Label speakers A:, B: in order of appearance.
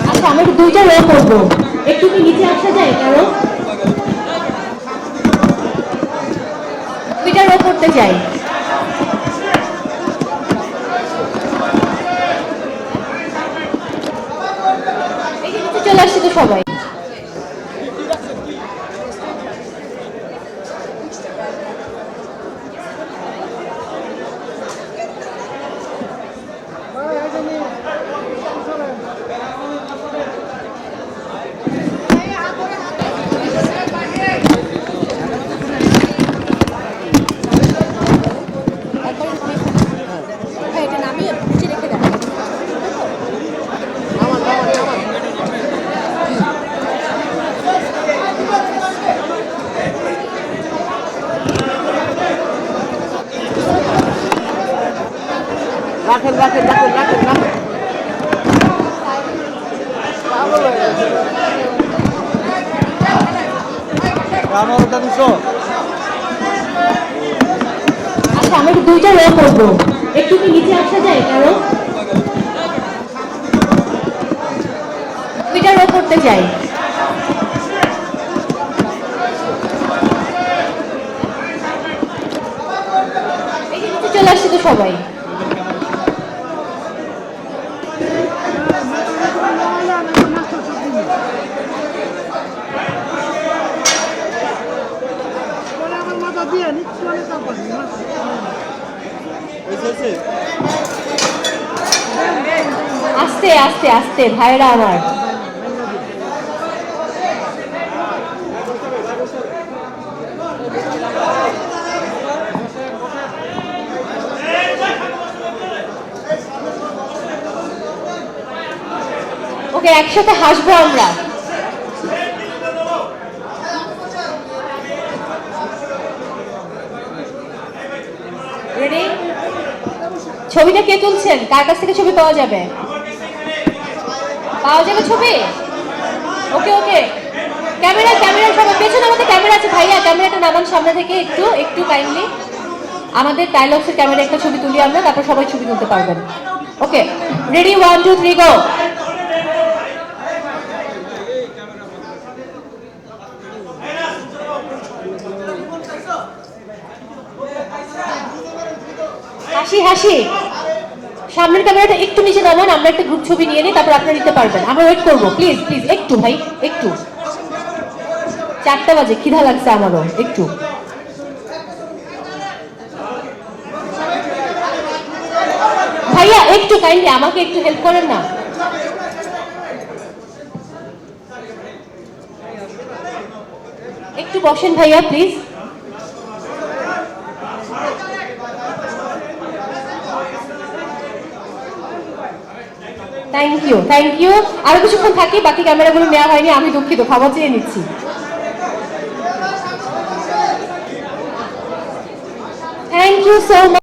A: আচ্ছা আমি দুইটা রো করবো, একটু কি নিচে আসা যায় কারো? দুইটা রো করতে চাই। এই যে নিচে চলে আসছে তো সবাই।
B: রাখেন রাখেন রাখেন রাখেন রাখেন।
A: আচ্ছা আমি দুইটা রো করবো, একটু কি নিচে আসা যায় কারো? দুইটা রো করতে চাই। এই যে নিচে চলে আসছে তো সবাই। আস্তে আস্তে আস্তে ভাইরা আমার। ওকে একসাথে হাসবো আমরা। রেডি? ছবিটা কে তুলছেন? কার কাছ থেকে ছবি পাওয়া যাবে? পাওয়া যাবে ছবি? ওকে ওকে, ক্যামেরা ক্যামেরা সবাই পেছনে আমাদের ক্যামেরা আছে ভাইয়া, ক্যামেরাটা নামান সামনে থেকে একটু একটু কাইন্ডলি। আমাদের ডায়লগসের ক্যামেরা একটা ছবি তুলি আমরা, তারপর সবাই ছবি তুলতে পারবেন। ওকে রেডি, 1 2 3 গো। হাসি হাসি। সামনের ক্যামেরাটা একটু নিচে নামান, আমরা একটা গ্রুপ ছবি নিয়ে নিই, তারপর আপনারা নিতে পারবেন। আমরা ওয়েট করবো, প্লিজ প্লিজ একটু ভাই একটু। 4টা বাজে, খিদা লাগছে আমারও একটু। ভাইয়া একটু কাইন্ডলি আমাকে একটু হেল্প করেন না। একটু বসেন ভাইয়া please. Thank you thank you. আরো কিছুক্ষণ থাকি, বাকি ক্যামেরাগুলো নেওয়া হয়নি, আমি দুঃখিত, ক্ষমা চেয়ে নিচ্ছি। Thank you so much.